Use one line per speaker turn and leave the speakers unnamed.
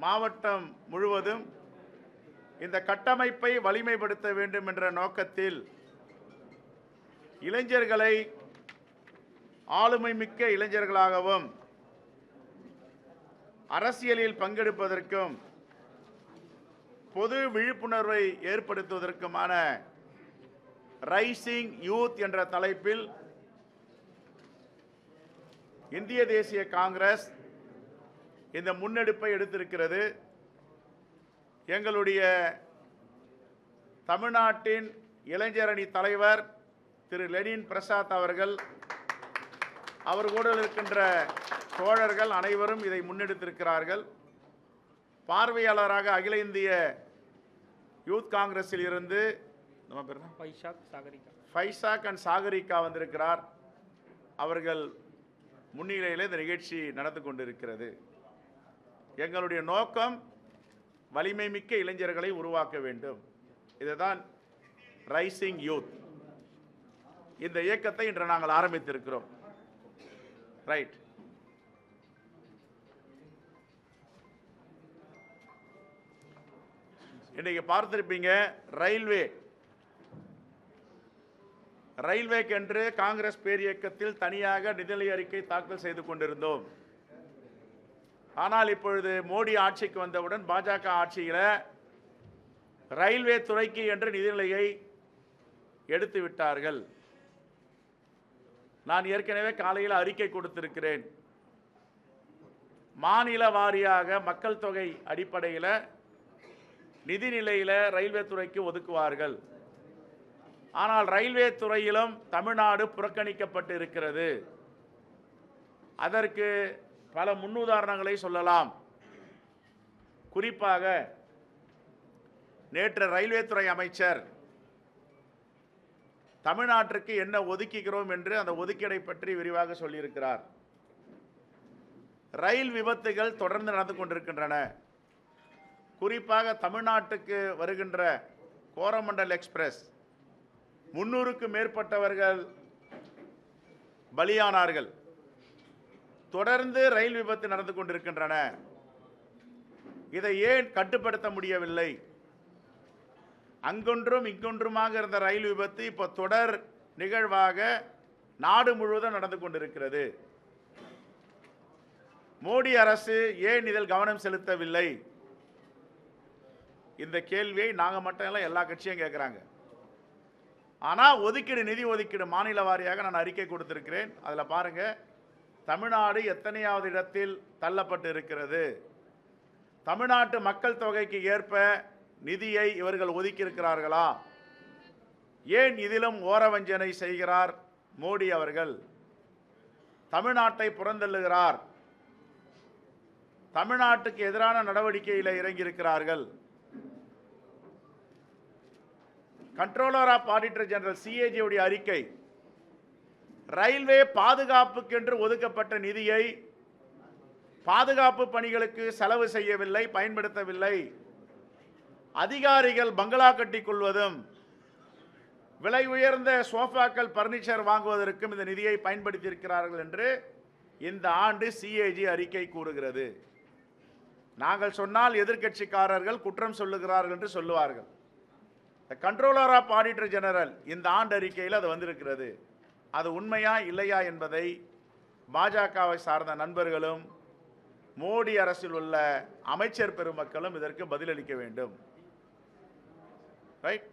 மாவட்டம் முழுவதும் இந்த கட்டமைப்பை வலிமைப்படுத்த வேண்டும் என்ற நோக்கத்தில் இளைஞர்களை ஆளுமை மிக்க இளைஞர்களாகவும் அரசியலில் பங்கெடுப்பதற்கும் பொது விழிப்புணர்வை ஏற்படுத்துவதற்குமான ரைசிங் யூத் என்ற தலைப்பில் இந்திய தேசிய காங்கிரஸ் இந்த முன்னெடுப்பை எடுத்திருக்கிறது. எங்களுடைய தமிழ்நாட்டின் இளைஞரணி தலைவர் திரு லெனின் பிரசாத் அவர்கள், அவர் கூட இருக்கின்ற தோழர்கள் அனைவரும் இதை முன்னெடுத்திருக்கிறார்கள். பார்வையாளராக அகில இந்திய யூத் காங்கிரஸில் இருந்து ஃபைசாக் அண்ட் சாகரிகா வந்திருக்கிறார். அவர்கள் முன்னிலையில் இந்த நிகழ்ச்சி நடந்து கொண்டிருக்கிறது. எங்களுடைய நோக்கம் வலிமை மிக்க இளைஞர்களை உருவாக்க வேண்டும். இதுதான் ரைசிங் யூத். இந்த இயக்கத்தை இன்று நாங்கள் ஆரம்பித்திருக்கிறோம். ரைட். இன்னைக்கு பார்த்திருப்பீங்க, ரயில்வேக்கென்று காங்கிரஸ் பேரியக்கத்தில் தனியாக நிதிநிலை அறிக்கை தாக்கல் செய்து கொண்டிருந்தோம். ஆனால் இப்பொழுது மோடி ஆட்சிக்கு வந்தவுடன் பாஜக ஆட்சியில் ரயில்வே துறைக்கு என்று நிதிநிலையை எடுத்து விட்டார்கள். நான் ஏற்கனவே காலையில் அறிக்கை கொடுத்திருக்கிறேன். மாநில வாரியாக மக்கள் தொகை அடிப்படையில் நிதிநிலையில் ரயில்வே துறைக்கு ஒதுக்குவார்கள். ஆனால் ரயில்வே துறையிலும் தமிழ்நாடு புறக்கணிக்கப்பட்டு இருக்கிறது. அதற்கு பல முன்னுதாரணங்களை சொல்லலாம். குறிப்பாக நேற்று ரயில்வே துறை அமைச்சர் தமிழ்நாட்டிற்கு என்ன ஒதுக்குகிறோம் என்று அந்த ஒதுக்கீடை பற்றி விரிவாக சொல்லியிருக்கிறார். ரயில் விபத்துகள் தொடர்ந்து நடந்து கொண்டிருக்கின்றன. குறிப்பாக தமிழ்நாட்டுக்கு வருகின்ற கோரமண்டல் எக்ஸ்பிரஸ் 300க்கும் மேற்பட்டவர்கள் பலியானார்கள். தொடர்ந்து ரயில் விபத்து நடந்து கொண்டிருக்கின்றன. இதை ஏன் கட்டுப்படுத்த முடியவில்லை? அங்கொன்றும் இங்கொன்றுமாக இருந்த ரயில் விபத்து இப்போ தொடர் நிகழ்வாக நாடு முழுவதும் நடந்து கொண்டிருக்கிறது. மோடி அரசு ஏன் இதில் கவனம் செலுத்தவில்லை? இந்த கேள்வியை நாங்கள் மட்டும் இல்லை, எல்லா கட்சியும் கேட்குறாங்க. ஆனால் ஒதுக்கீடு, நிதி ஒதுக்கீடு மாநில வாரியாக நான் அறிக்கை கொடுத்திருக்கிறேன். அதில் பாருங்க, தமிழ்நாடு எத்தனையாவது இடத்தில் தள்ளப்பட்டு இருக்கிறது. தமிழ்நாட்டு மக்கள் தொகைக்கு ஏற்ப நிதியை இவர்கள் ஒதுக்கி இருக்கிறார்களா? ஏன் இதிலும் ஓரவஞ்சனை செய்கிறார் மோடி அவர்கள்? தமிழ்நாட்டை புறந்தள்ளுகிறார். தமிழ்நாட்டுக்கு எதிரான நடவடிக்கையில் இறங்கியிருக்கிறார்கள். Controller of auditor general CAG உடைய அறிக்கை, ரயில்வே பாதுகாப்புக்கென்று ஒதுக்கப்பட்ட நிதியை பாதுகாப்பு பணிகளுக்கு செலவு செய்யவில்லை, பயன்படுத்தவில்லை. அதிகாரிகள் பங்களா கட்டிக் கொள்வதும் விலை உயர்ந்த சோஃபாக்கள், பர்னிச்சர் வாங்குவதற்கும் இந்த நிதியை பயன்படுத்தியிருக்கிறார்கள் என்று இந்த ஆண்டு CAG அறிக்கை கூறுகிறது. நாங்கள் சொன்னால் எதிர்க்கட்சிக்காரர்கள் குற்றம் சொல்லுகிறார்கள் என்று சொல்லுவார்கள். கண்ட்ரோலர் ஆஃப் ஆடிட்டர் ஜெனரல் இந்த ஆண்டு அறிக்கையில் அது வந்திருக்கிறது. அது உண்மையா இல்லையா என்பதை பாஜகவை சார்ந்த நண்பர்களும் மோடி அரசில் உள்ள அமைச்சர் பெருமக்களும் இதற்கு பதிலளிக்க வேண்டும். ரைட்.